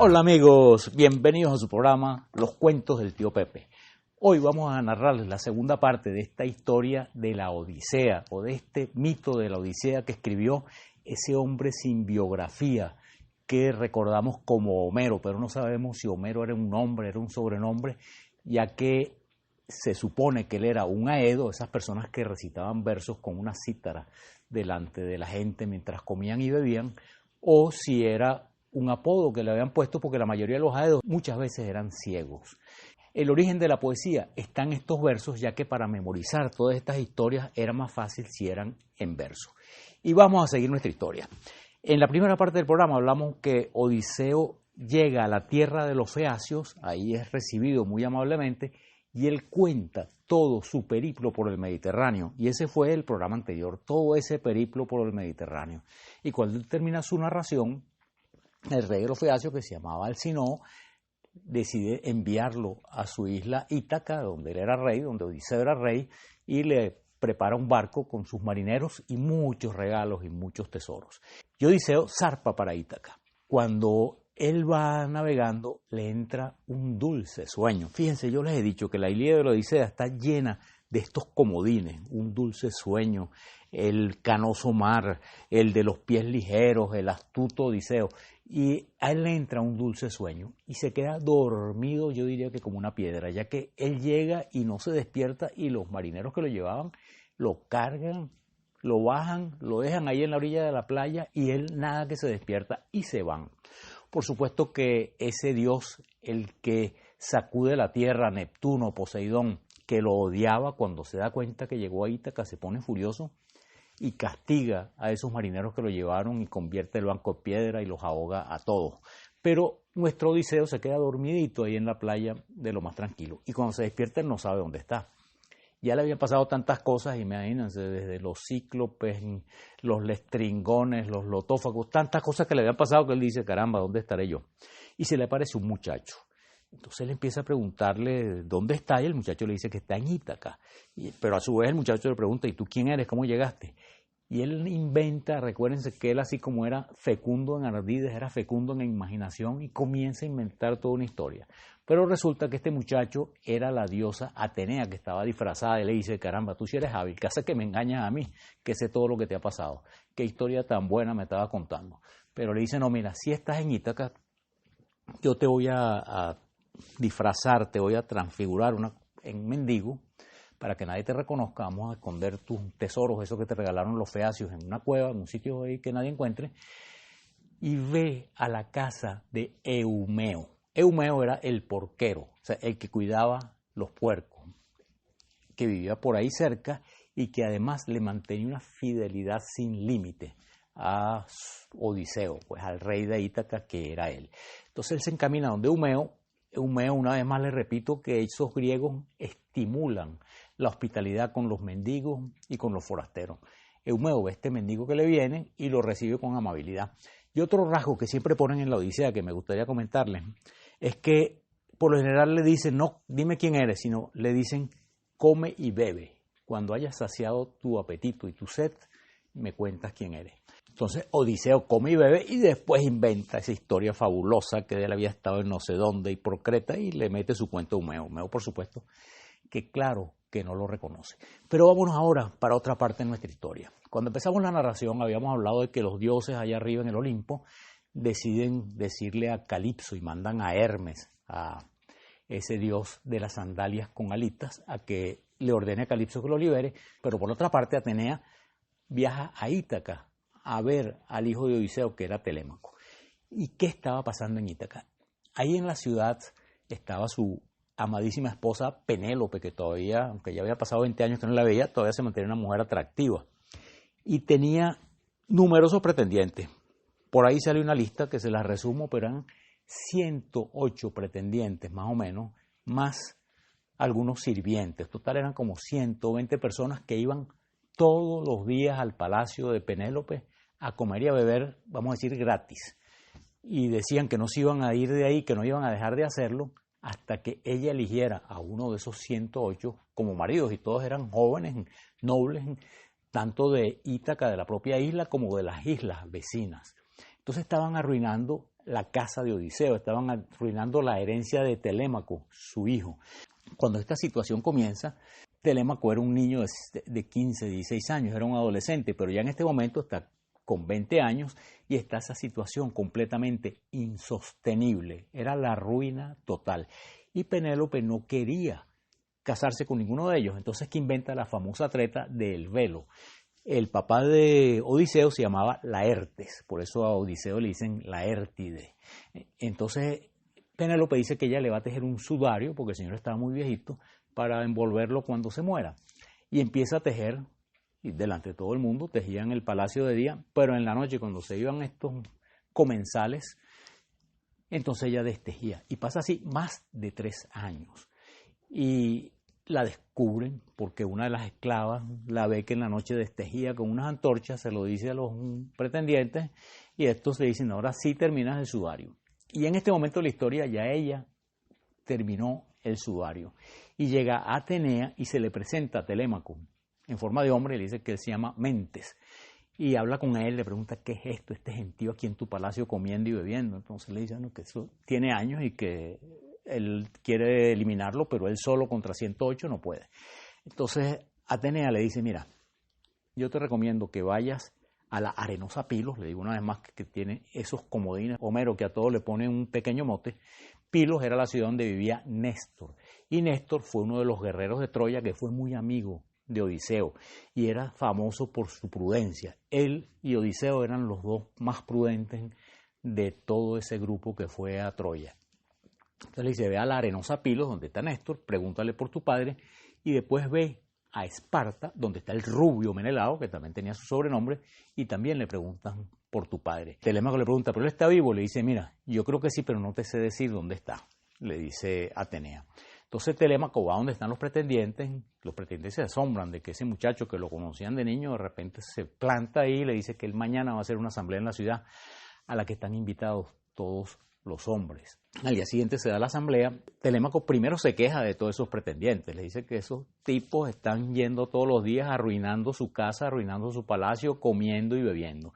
Hola amigos, bienvenidos a su programa Los Cuentos del Tío Pepe. Hoy vamos a narrarles la segunda parte de esta historia de la Odisea o de este mito de la Odisea que escribió ese hombre sin biografía que recordamos como Homero, pero no sabemos si Homero era un nombre, era un sobrenombre, ya que se supone que él era un aedo, esas personas que recitaban versos con una cítara delante de la gente mientras comían y bebían, o si era un apodo que le habían puesto porque la mayoría de los aedos muchas veces eran ciegos. El origen de la poesía está en estos versos, ya que para memorizar todas estas historias era más fácil si eran en verso. Y vamos a seguir nuestra historia. En la primera parte del programa hablamos que Odiseo llega a la tierra de los feacios, ahí es recibido muy amablemente, y él cuenta todo su periplo por el Mediterráneo. Y ese fue el programa anterior, todo ese periplo por el Mediterráneo. Y cuando él termina su narración, el rey de los feacios, que se llamaba Alcinoo, decide enviarlo a su isla Ítaca, donde él era rey, donde Odiseo era rey, y le prepara un barco con sus marineros y muchos regalos y muchos tesoros. Y Odiseo zarpa para Ítaca. Cuando él va navegando, le entra un dulce sueño. Fíjense, yo les he dicho que la Ilíada de la Odisea está llena de estos comodines, un dulce sueño, el canoso mar, el de los pies ligeros, el astuto Odiseo. Y a él le entra un dulce sueño y se queda dormido, yo diría que como una piedra, ya que él llega y no se despierta y los marineros que lo llevaban lo cargan, lo bajan, lo dejan ahí en la orilla de la playa y él nada que se despierta y se van. Por supuesto que ese dios, el que sacude la tierra, Neptuno, Poseidón, que lo odiaba, cuando se da cuenta que llegó a Ítaca, se pone furioso y castiga a esos marineros que lo llevaron y convierte el banco en piedra y los ahoga a todos. Pero nuestro Odiseo se queda dormidito ahí en la playa de lo más tranquilo. Y cuando se despierta él no sabe dónde está. Ya le habían pasado tantas cosas, imagínense, desde los cíclopes, los lestringones, los lotófagos, tantas cosas que le habían pasado que él dice, caramba, ¿dónde estaré yo? Y se le aparece un muchacho. Entonces él empieza a preguntarle dónde está y el muchacho le dice que está en Ítaca. Pero a su vez el muchacho le pregunta, ¿y tú quién eres? ¿Cómo llegaste? Y él inventa, recuérdense que él así como era fecundo en ardides, era fecundo en imaginación y comienza a inventar toda una historia. Pero resulta que este muchacho era la diosa Atenea que estaba disfrazada y le dice, caramba, tú sí eres hábil, ¿qué hace que me engañas a mí? Que sé todo lo que te ha pasado. Qué historia tan buena me estaba contando. Pero le dice, no, mira, si estás en Ítaca, yo te voy a disfrazar, te voy a transfigurar en mendigo para que nadie te reconozca, vamos a esconder tus tesoros, esos que te regalaron los feacios en una cueva, en un sitio ahí que nadie encuentre, y ve a la casa de Eumeo. Eumeo era el porquero, o sea, el que cuidaba los puercos, que vivía por ahí cerca y que además le mantenía una fidelidad sin límite a Odiseo, pues al rey de Ítaca que era él. Entonces él se encamina donde Eumeo. Eumeo, una vez más les repito que esos griegos estimulan la hospitalidad con los mendigos y con los forasteros. Eumeo ve a este mendigo que le viene y lo recibe con amabilidad. Y otro rasgo que siempre ponen en la Odisea que me gustaría comentarles es que por lo general le dicen, no, dime quién eres, sino le dicen, come y bebe. Cuando hayas saciado tu apetito y tu sed, me cuentas quién eres. Entonces Odiseo come y bebe y después inventa esa historia fabulosa que él había estado en no sé dónde y por Creta y le mete su cuento a Eumeo. Eumeo, por supuesto, que claro que no lo reconoce. Pero vámonos ahora para otra parte de nuestra historia. Cuando empezamos la narración habíamos hablado de que los dioses allá arriba en el Olimpo deciden decirle a Calipso y mandan a Hermes, a ese dios de las sandalias con alitas, a que le ordene a Calipso que lo libere, pero por otra parte Atenea viaja a Ítaca a ver al hijo de Odiseo, que era Telémaco. ¿Y qué estaba pasando en Ítaca? Ahí en la ciudad estaba su amadísima esposa Penélope, que todavía, aunque ya había pasado 20 años que no la veía, todavía se mantenía una mujer atractiva. Y tenía numerosos pretendientes. Por ahí sale una lista que se las resumo, pero eran 108 pretendientes más o menos, más algunos sirvientes. Total eran como 120 personas que iban todos los días al palacio de Penélope a comer y a beber, vamos a decir, gratis. Y decían que no se iban a ir de ahí, que no iban a dejar de hacerlo hasta que ella eligiera a uno de esos 108 como maridos. Y todos eran jóvenes, nobles, tanto de Ítaca, de la propia isla, como de las islas vecinas. Entonces estaban arruinando la casa de Odiseo, estaban arruinando la herencia de Telémaco, su hijo. Cuando esta situación comienza, Telémaco era un niño de 15, 16 años, era un adolescente, pero ya en este momento está con 20 años y está esa situación completamente insostenible. Era la ruina total. Y Penélope no quería casarse con ninguno de ellos. Entonces, que inventa la famosa treta del velo. El papá de Odiseo se llamaba Laertes, por eso a Odiseo le dicen Laértide. Entonces, Penélope dice que ella le va a tejer un sudario, porque el señor estaba muy viejito, para envolverlo cuando se muera. Y empieza a tejer, y delante de todo el mundo, tejía en el palacio de día, pero en la noche, cuando se iban estos comensales, entonces ella destejía. Y pasa así más de 3 años. Y la descubren porque una de las esclavas la ve que en la noche destejía con unas antorchas, se lo dice a los pretendientes, y estos le dicen, ahora sí terminas el sudario. Y en este momento de la historia ya ella terminó el sudario. Y llega a Atenea y se le presenta a Telémaco en forma de hombre, le dice que él se llama Mentes. Y habla con él, le pregunta, ¿qué es esto? Este gentío aquí en tu palacio comiendo y bebiendo. Entonces le dice, no, que eso tiene años y que él quiere eliminarlo, pero él solo contra 108 no puede. Entonces Atenea le dice, mira, yo te recomiendo que vayas a la Arenosa Pilos, le digo una vez más que tiene esos comodines, Homero, que a todos le pone un pequeño mote. Pilos era la ciudad donde vivía Néstor, y Néstor fue uno de los guerreros de Troya que fue muy amigo de Odiseo, y era famoso por su prudencia. Él y Odiseo eran los dos más prudentes de todo ese grupo que fue a Troya. Entonces le dice, ve a la Arenosa Pilos, donde está Néstor, pregúntale por tu padre, y después ve a Esparta, donde está el rubio Menelao, que también tenía su sobrenombre, y también le preguntan por tu padre. Telémaco le pregunta, ¿pero él está vivo? Le dice, mira, yo creo que sí, pero no te sé decir dónde está, le dice Atenea. Entonces Telémaco va donde están los pretendientes se asombran de que ese muchacho que lo conocían de niño de repente se planta ahí y le dice que él mañana va a hacer una asamblea en la ciudad a la que están invitados todos los hombres. Al día siguiente se da la asamblea. Telémaco primero se queja de todos esos pretendientes, le dice que esos tipos están yendo todos los días arruinando su casa, arruinando su palacio, comiendo y bebiendo.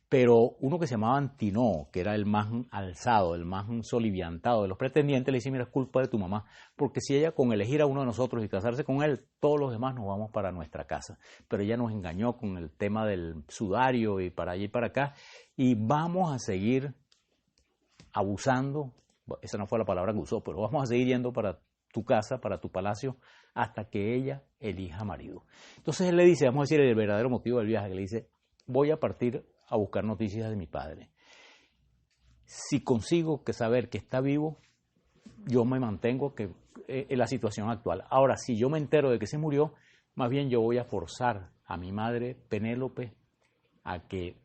Pero uno que se llamaba Antinoo, que era el más alzado, el más soliviantado de los pretendientes, le dice, mira, es culpa de tu mamá, porque si ella con elegir a uno de nosotros y casarse con él, todos los demás nos vamos para nuestra casa. Pero ella nos engañó con el tema del sudario y para allá y para acá, y vamos a seguir abusando, esa no fue la palabra que usó, pero vamos a seguir yendo para tu casa, para tu palacio, hasta que ella elija marido. Entonces él le dice, vamos a decir el verdadero motivo del viaje, que le dice, voy a partir a buscar noticias de mi padre. Si consigo saber que está vivo, yo me mantengo en la situación actual. Ahora, si yo me entero de que se murió, más bien yo voy a forzar a mi madre, Penélope, a que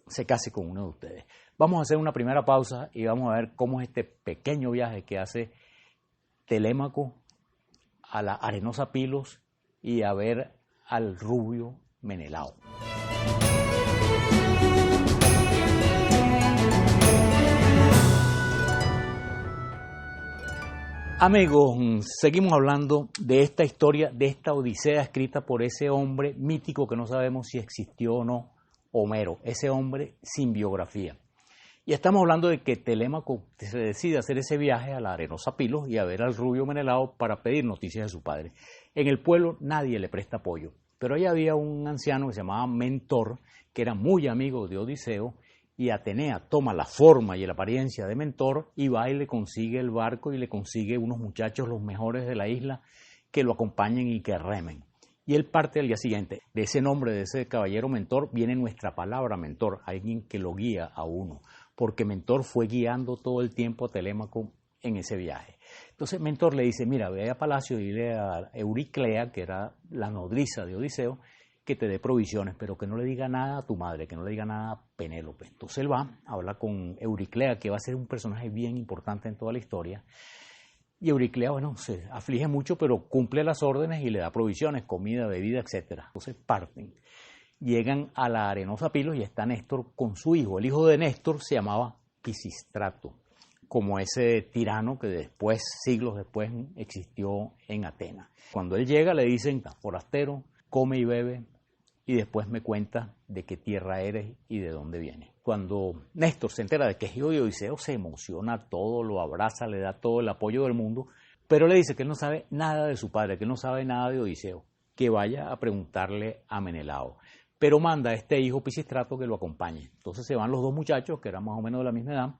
se case con uno de ustedes. Vamos a hacer una primera pausa y vamos a ver cómo es este pequeño viaje que hace Telémaco a la Arenosa Pilos y a ver al rubio Menelao. Amigos, seguimos hablando de esta historia, de esta odisea escrita por ese hombre mítico que no sabemos si existió o no, Homero, ese hombre sin biografía. Y estamos hablando de que Telémaco se decide hacer ese viaje a la Arenosa Pilos y a ver al rubio Menelao para pedir noticias de su padre. En el pueblo nadie le presta apoyo, pero ahí había un anciano que se llamaba Mentor, que era muy amigo de Odiseo, y Atenea toma la forma y la apariencia de Mentor y va y le consigue el barco y le consigue unos muchachos, los mejores de la isla, que lo acompañen y que remen. Y él parte al día siguiente. De ese nombre, de ese caballero Mentor, viene nuestra palabra mentor, alguien que lo guía a uno, porque Mentor fue guiando todo el tiempo a Telémaco en ese viaje. Entonces Mentor le dice, mira, ve a palacio y dile a Euriclea, que era la nodriza de Odiseo, que te dé provisiones, pero que no le diga nada a tu madre, que no le diga nada a Penélope. Entonces él va, habla con Euriclea, que va a ser un personaje bien importante en toda la historia. Y Euriclea, bueno, se aflige mucho, pero cumple las órdenes y le da provisiones, comida, bebida, etc. Entonces parten. Llegan a la Arenosa Pilos y está Néstor con su hijo. El hijo de Néstor se llamaba Pisístrato, como ese tirano que después, siglos después, existió en Atenas. Cuando él llega le dicen, forastero, come y bebe y después me cuentas de qué tierra eres y de dónde vienes. Cuando Néstor se entera de que es hijo de Odiseo, se emociona todo, lo abraza, le da todo el apoyo del mundo, pero le dice que él no sabe nada de su padre, que él no sabe nada de Odiseo, que vaya a preguntarle a Menelao. Pero manda a este hijo Pisístrato que lo acompañe. Entonces se van los dos muchachos, que eran más o menos de la misma edad,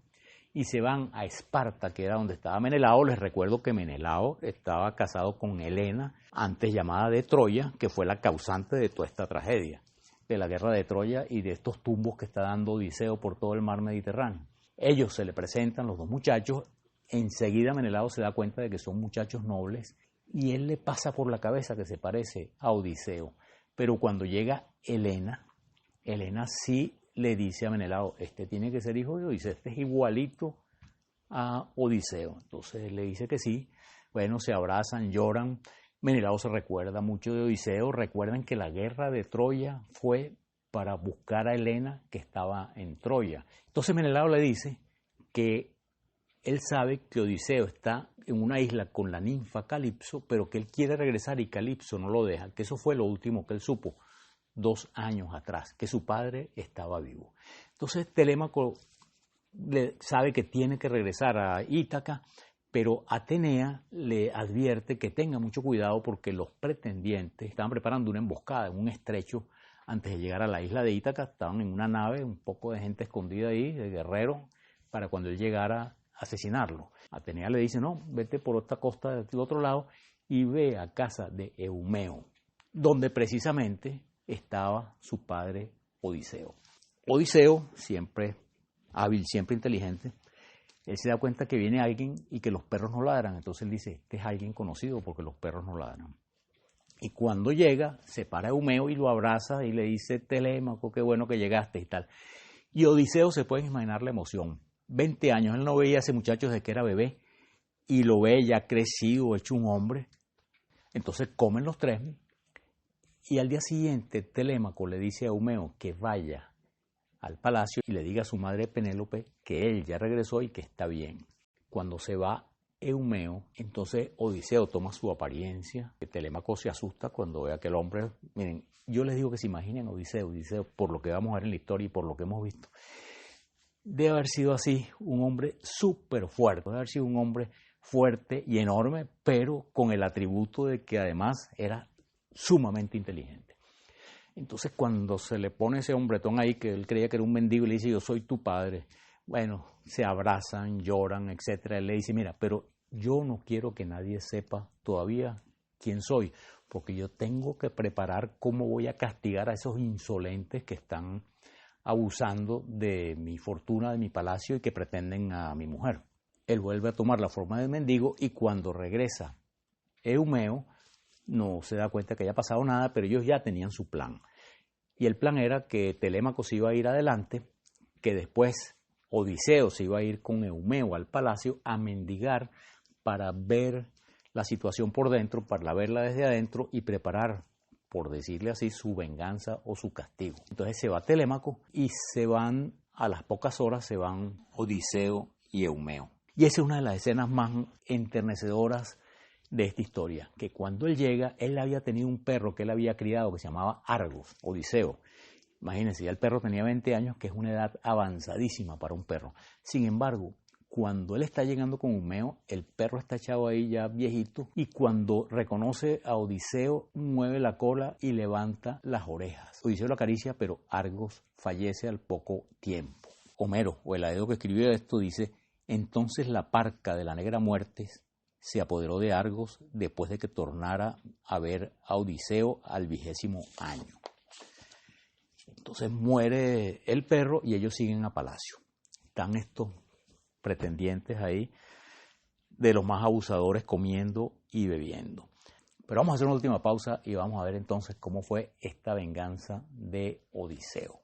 y se van a Esparta, que era donde estaba Menelao. Les recuerdo que Menelao estaba casado con Helena, antes llamada de Troya, que fue la causante de toda esta tragedia, de la guerra de Troya y de estos tumbos que está dando Odiseo por todo el mar Mediterráneo. Ellos se le presentan, los dos muchachos. Enseguida Menelao se da cuenta de que son muchachos nobles y él le pasa por la cabeza que se parece a Odiseo. Pero cuando llega Helena sí le dice a Menelao, este tiene que ser hijo de Odiseo, este es igualito a Odiseo. Entonces él le dice que sí. Bueno, se abrazan, lloran. Menelao se recuerda mucho de Odiseo. Recuerden que la guerra de Troya fue para buscar a Helena, que estaba en Troya. Entonces Menelao le dice que él sabe que Odiseo está en una isla con la ninfa Calipso, pero que él quiere regresar y Calipso no lo deja, que eso fue lo último que él supo 2 años atrás, que su padre estaba vivo. Entonces Telémaco sabe que tiene que regresar a Ítaca, pero Atenea le advierte que tenga mucho cuidado porque los pretendientes estaban preparando una emboscada en un estrecho antes de llegar a la isla de Ítaca. Estaban en una nave, un poco de gente escondida ahí, de guerreros, para cuando él llegara asesinarlo. Atenea le dice, no, vete por otra costa del otro lado y ve a casa de Eumeo, donde precisamente estaba su padre Odiseo. Odiseo, siempre hábil, siempre inteligente, él se da cuenta que viene alguien y que los perros no ladran. Entonces él dice, este es alguien conocido porque los perros no ladran. Y cuando llega, se para Eumeo y lo abraza y le dice, Telémaco, qué bueno que llegaste y tal. Y Odiseo, se pueden imaginar la emoción. 20 años, él no veía a ese muchacho desde que era bebé y lo ve ya crecido, hecho un hombre. Entonces comen los tres y al día siguiente Telémaco le dice a Eumeo que vaya al palacio y le diga a su madre Penélope que él ya regresó y que está bien. Cuando se va Eumeo, entonces Odiseo toma su apariencia, que Telémaco se asusta cuando ve a aquel hombre. Miren, yo les digo que se imaginen Odiseo, por lo que vamos a ver en la historia y por lo que hemos visto. Debe haber sido así, un hombre súper fuerte, debe haber sido un hombre fuerte y enorme, pero con el atributo de que además era sumamente inteligente. Entonces cuando se le pone ese hombretón ahí, que él creía que era un mendigo, y le dice, yo soy tu padre, bueno, se abrazan, lloran, etc. Él le dice, mira, pero yo no quiero que nadie sepa todavía quién soy, porque yo tengo que preparar cómo voy a castigar a esos insolentes que están abusando de mi fortuna, de mi palacio y que pretenden a mi mujer. Él vuelve a tomar la forma de mendigo y cuando regresa Eumeo no se da cuenta que haya pasado nada, pero ellos ya tenían su plan. Y el plan era que Telémaco se iba a ir adelante, que después Odiseo se iba a ir con Eumeo al palacio a mendigar para ver la situación por dentro, para verla desde adentro y preparar, por decirle así, su venganza o su castigo. Entonces se va Telémaco y se van, a las pocas horas se van Odiseo y Eumeo. Y esa es una de las escenas más enternecedoras de esta historia, que cuando él llega, él había tenido un perro que él había criado que se llamaba Argos, Odiseo. Imagínense, ya el perro tenía 20 años, que es una edad avanzadísima para un perro. Sin embargo, cuando él está llegando con Eumeo, el perro está echado ahí ya viejito y cuando reconoce a Odiseo, mueve la cola y levanta las orejas. Odiseo lo acaricia, pero Argos fallece al poco tiempo. Homero, o el Aedo que escribió esto, dice, entonces la parca de la negra muerte se apoderó de Argos después de que tornara a ver a Odiseo al 20º año. Entonces muere el perro y ellos siguen a palacio. Están estos pretendientes ahí, de los más abusadores, comiendo y bebiendo. Pero vamos a hacer una última pausa y vamos a ver entonces cómo fue esta venganza de Odiseo.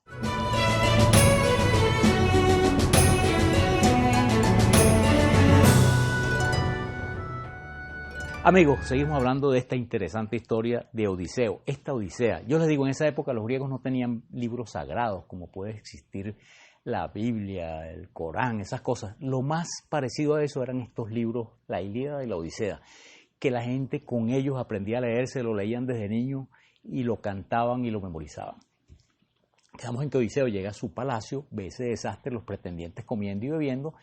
Amigos, seguimos hablando de esta interesante historia de Odiseo. Esta Odisea, yo les digo, en esa época los griegos no tenían libros sagrados como puede existir la Biblia, el Corán, esas cosas. Lo más parecido a eso eran estos libros, la Ilíada y la Odisea. que la gente con ellos aprendía a leer, se lo leían desde niño y lo cantaban y lo memorizaban. Quedamos en que Odiseo llega a su palacio, ve ese desastre, los pretendientes comiendo y bebiendo,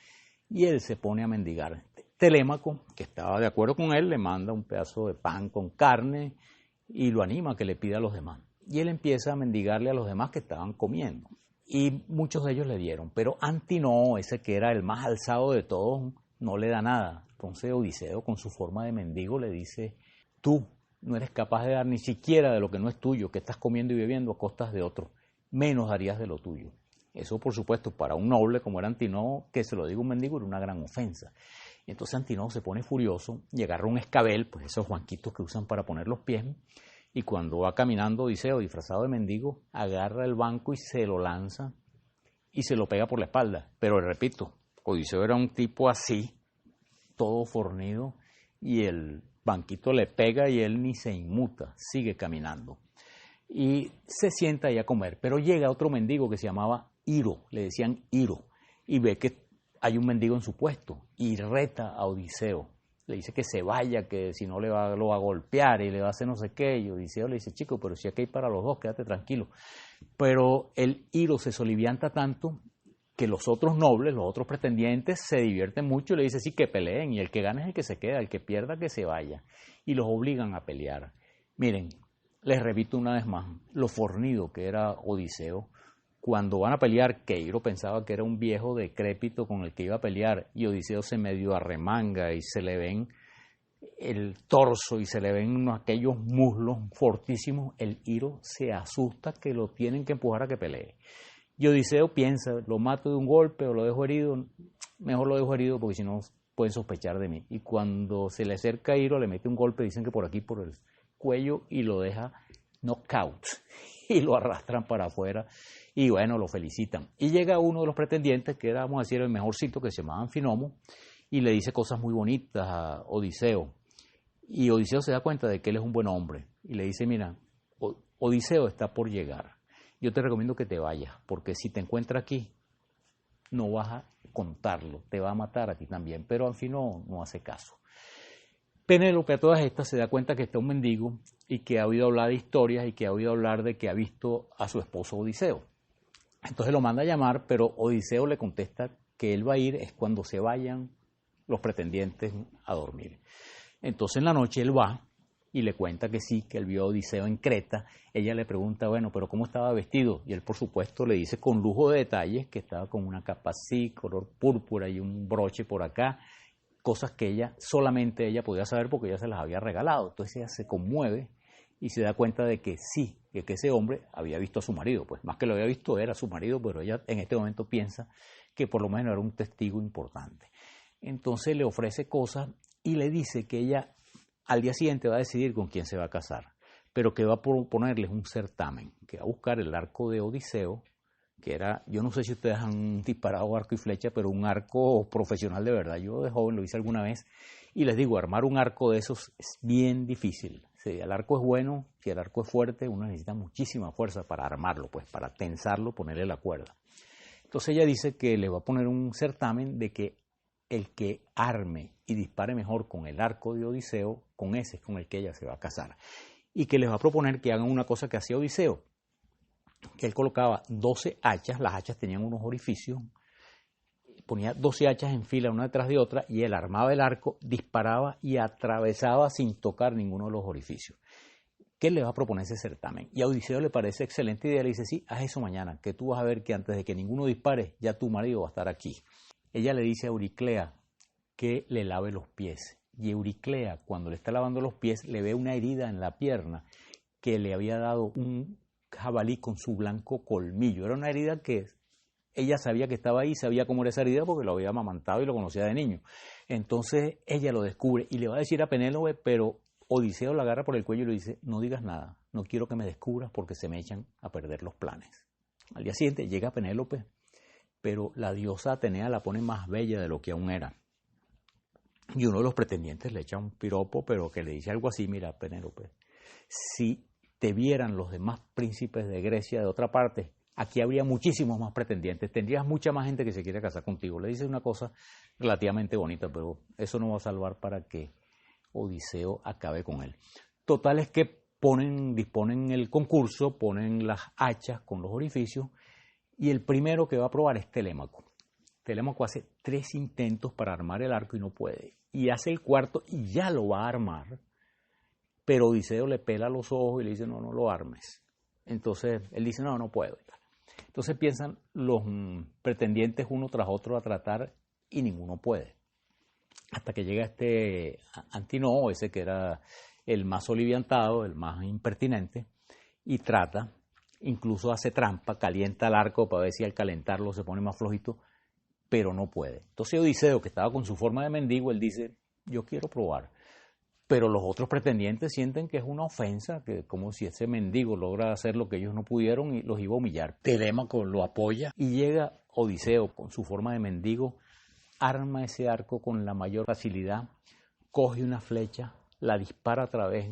y él se pone a mendigar. Telémaco, que estaba de acuerdo con él, le manda un pedazo de pan con carne y lo anima a que le pida a los demás. Y él empieza a mendigarle a los demás que estaban comiendo. Y muchos de ellos le dieron, pero Antinoo, ese que era el más alzado de todos, no le da nada. Entonces Odiseo, con su forma de mendigo, le dice: tú no eres capaz de dar ni siquiera de lo que no es tuyo, que estás comiendo y bebiendo a costas de otros, menos darías de lo tuyo. Eso, por supuesto, para un noble como era Antinoo, que se lo diga un mendigo, era una gran ofensa. Y entonces Antinoo se pone furioso y agarra un escabel, pues esos banquitos que usan para poner los pies, y cuando va caminando Odiseo disfrazado de mendigo, agarra el banco y se lo lanza y se lo pega por la espalda. Pero repito, Odiseo era un tipo así, todo fornido, y el banquito le pega y él ni se inmuta, sigue caminando. Y se sienta ahí a comer, pero llega otro mendigo que se llamaba Iro, le decían Iro, y ve que hay un mendigo en su puesto y reta a Odiseo. Le dice que se vaya, que si no lo va a golpear y le va a hacer no sé qué. Y Odiseo le dice: chico, pero si aquí hay para los dos, quédate tranquilo. Pero el Iro se solivianta tanto que los otros nobles, los otros pretendientes, se divierten mucho y le dicen: sí, que peleen, y el que gane es el que se queda, el que pierda que se vaya. Y los obligan a pelear. Miren, les repito una vez más, lo fornido que era Odiseo. Cuando van a pelear, que Iro pensaba que era un viejo decrépito con el que iba a pelear, y Odiseo se medio arremanga y se le ven el torso y se le ven aquellos muslos fortísimos, el Iro se asusta que lo tienen que empujar a que pelee. Y Odiseo piensa: lo mato de un golpe o lo dejo herido, mejor lo dejo herido porque si no pueden sospechar de mí. Y cuando se le acerca a Iro, le mete un golpe, dicen que por aquí, por el cuello, y lo deja knockout y lo arrastran para afuera. Y bueno, lo felicitan. Y llega uno de los pretendientes, que era, vamos a decir, el mejorcito, que se llamaba Anfinomo, y le dice cosas muy bonitas a Odiseo. Y Odiseo se da cuenta de que él es un buen hombre. Y le dice: mira, Odiseo está por llegar. Yo te recomiendo que te vayas, porque si te encuentra aquí, no vas a contarlo, te va a matar a ti también. Pero Anfinomo no hace caso. Penélope a todas estas se da cuenta que está un mendigo y que ha oído hablar de historias y que ha oído hablar de que ha visto a su esposo Odiseo. Entonces lo manda a llamar, pero Odiseo le contesta que él va a ir es cuando se vayan los pretendientes a dormir. Entonces en la noche él va y le cuenta que sí, que él vio a Odiseo en Creta. Ella le pregunta: bueno, pero ¿cómo estaba vestido? Y él, por supuesto, le dice con lujo de detalles que estaba con una capa así, color púrpura, y un broche por acá, cosas que solamente ella podía saber porque ella se las había regalado. Entonces ella se conmueve y se da cuenta de que sí, que ese hombre había visto a su marido. Pues más que lo había visto, era su marido, pero ella en este momento piensa que por lo menos era un testigo importante. Entonces le ofrece cosas y le dice que ella al día siguiente va a decidir con quién se va a casar, pero que va a proponerles un certamen, que va a buscar el arco de Odiseo, que era, yo no sé si ustedes han disparado arco y flecha, pero un arco profesional de verdad. Yo de joven lo hice alguna vez y les digo, armar un arco de esos es bien difícil. Si el arco es bueno, si el arco es fuerte, uno necesita muchísima fuerza para armarlo, pues para tensarlo, ponerle la cuerda. Entonces ella dice que le va a poner un certamen de que el que arme y dispare mejor con el arco de Odiseo, con ese es con el que ella se va a casar. Y que les va a proponer que hagan una cosa que hacía Odiseo, que él colocaba 12 hachas, las hachas tenían unos orificios, ponía 12 hachas en fila una detrás de otra y él armaba el arco, disparaba y atravesaba sin tocar ninguno de los orificios. ¿Qué le va a proponer ese certamen? Y a Odiseo le parece excelente idea, le dice: sí, haz eso mañana, que tú vas a ver que antes de que ninguno dispare, ya tu marido va a estar aquí. Ella le dice a Euriclea que le lave los pies. Y Euriclea, cuando le está lavando los pies, le ve una herida en la pierna que le había dado un jabalí con su blanco colmillo. Era una herida que ella sabía que estaba ahí, sabía cómo era esa herida porque lo había amamantado y lo conocía de niño. Entonces ella lo descubre y le va a decir a Penélope, pero Odiseo la agarra por el cuello y le dice: no digas nada, no quiero que me descubras porque se me echan a perder los planes. Al día siguiente llega Penélope, pero la diosa Atenea la pone más bella de lo que aún era. Y uno de los pretendientes le echa un piropo, pero que le dice algo así: mira, Penélope, si te vieran los demás príncipes de Grecia de otra parte, aquí habría muchísimos más pretendientes, tendrías mucha más gente que se quiere casar contigo. Le dice una cosa relativamente bonita, pero eso no va a salvar para que Odiseo acabe con él. Total es que disponen el concurso, ponen las hachas con los orificios y el primero que va a probar es Telémaco. Telémaco hace 3 intentos para armar el arco y no puede. Y hace el cuarto y ya lo va a armar, pero Odiseo le pela los ojos y le dice, no lo armes. Entonces él dice, no puedo. Entonces empiezan los pretendientes uno tras otro a tratar y ninguno puede. Hasta que llega este Antinoo, ese que era el más oliviantado, el más impertinente, y trata, incluso hace trampa, calienta el arco para ver si al calentarlo se pone más flojito, pero no puede. Entonces Odiseo, que estaba con su forma de mendigo, él dice, yo quiero probar. Pero los otros pretendientes sienten que es una ofensa, que como si ese mendigo logra hacer lo que ellos no pudieron y los iba a humillar. Telémaco lo apoya y llega Odiseo con su forma de mendigo, arma ese arco con la mayor facilidad, coge una flecha, la dispara a través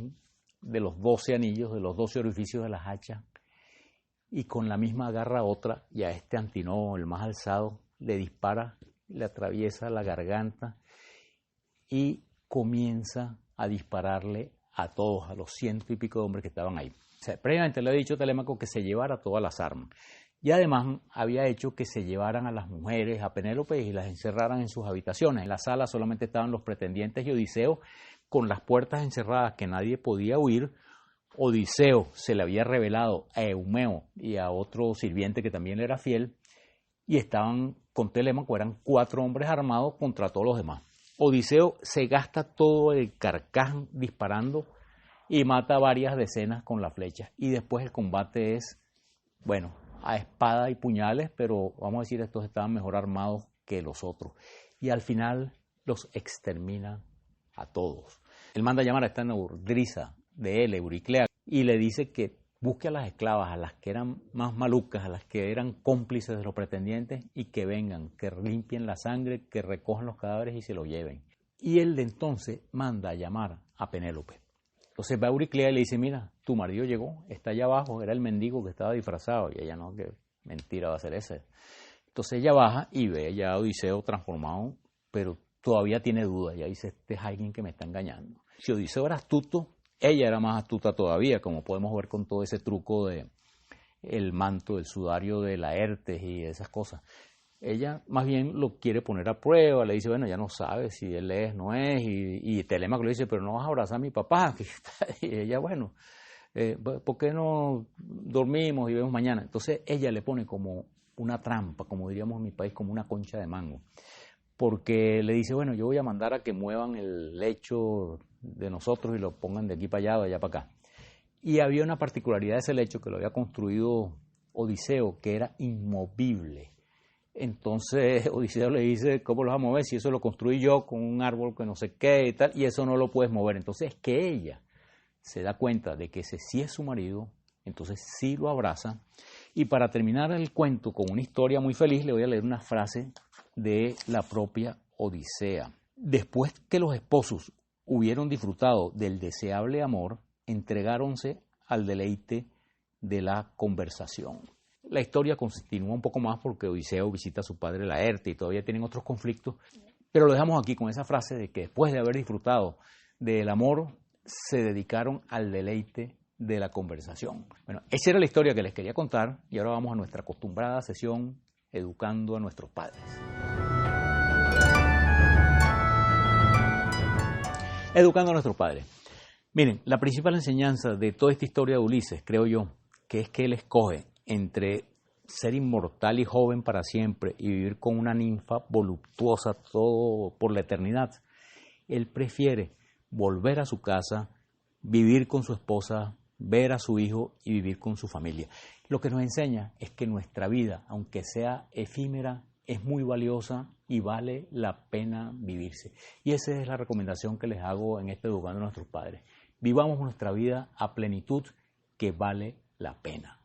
de los 12 anillos, de los 12 orificios de las hachas, y con la misma agarra otra, y a este Antinoo, el más alzado, le dispara, le atraviesa la garganta y comienza a dispararle a todos, a los 100 y pico de hombres que estaban ahí. O sea, previamente le ha dicho Telémaco que se llevara todas las armas. Y además había hecho que se llevaran a las mujeres, a Penélope, y las encerraran en sus habitaciones. En la sala solamente estaban los pretendientes y Odiseo, con las puertas encerradas que nadie podía huir. Odiseo se le había revelado a Eumeo y a otro sirviente que también le era fiel, y estaban con Telémaco, eran 4 hombres armados contra todos los demás. Odiseo se gasta todo el carcaj disparando y mata varias decenas con la flecha. Y después el combate es, bueno, a espada y puñales, pero vamos a decir, estos estaban mejor armados que los otros. Y al final los extermina a todos. Él manda a llamar a esta nodriza de él, Euriclea, y le dice que busque a las esclavas, a las que eran más malucas, a las que eran cómplices de los pretendientes, y que vengan, que limpien la sangre, que recojan los cadáveres y se los lleven. Y él de entonces manda a llamar a Penélope. Entonces va Euriclea y le dice, mira, tu marido llegó, está allá abajo, era el mendigo que estaba disfrazado. Y ella, no, que mentira va a ser ese. Entonces ella baja y ve ya a Odiseo transformado, pero todavía tiene dudas. Ya dice, este es alguien que me está engañando. Si Odiseo era astuto, ella era más astuta todavía, como podemos ver con todo ese truco de el manto, el sudario de Laertes y esas cosas. Ella más bien lo quiere poner a prueba, le dice, bueno, ya no sabe si él es, no es, y Telémaco le dice, pero no vas a abrazar a mi papá. Y ella, bueno, ¿por qué no dormimos y vemos mañana? Entonces ella le pone como una trampa, como diríamos en mi país, como una concha de mango, porque le dice, bueno, yo voy a mandar a que muevan el lecho de nosotros y lo pongan de aquí para allá o de allá para acá. Y había una particularidad de ese lecho que lo había construido Odiseo, que era inmovible. Entonces Odiseo le dice, ¿cómo lo vas a mover? Si eso lo construí yo con un árbol que no sé qué y tal, y eso no lo puedes mover. Entonces es que ella se da cuenta de que ese sí es su marido, entonces sí lo abraza. Y para terminar el cuento con una historia muy feliz, le voy a leer una frase de la propia Odisea. Después que los esposos hubieron disfrutado del deseable amor, entregáronse al deleite de la conversación. La historia continúa un poco más porque Odiseo visita a su padre Laerte y todavía tienen otros conflictos, pero lo dejamos aquí con esa frase de que después de haber disfrutado del amor, se dedicaron al deleite de la conversación. Bueno, esa era la historia que les quería contar y ahora vamos a nuestra acostumbrada sesión Educando a nuestros padres. Educando a nuestros padres. Miren, la principal enseñanza de toda esta historia de Ulises, creo yo, que es que él escoge entre ser inmortal y joven para siempre y vivir con una ninfa voluptuosa todo por la eternidad. Él prefiere volver a su casa, vivir con su esposa, ver a su hijo y vivir con su familia. Lo que nos enseña es que nuestra vida, aunque sea efímera, es muy valiosa y vale la pena vivirse. Y esa es la recomendación que les hago en este Educando a nuestros padres. Vivamos nuestra vida a plenitud, que vale la pena.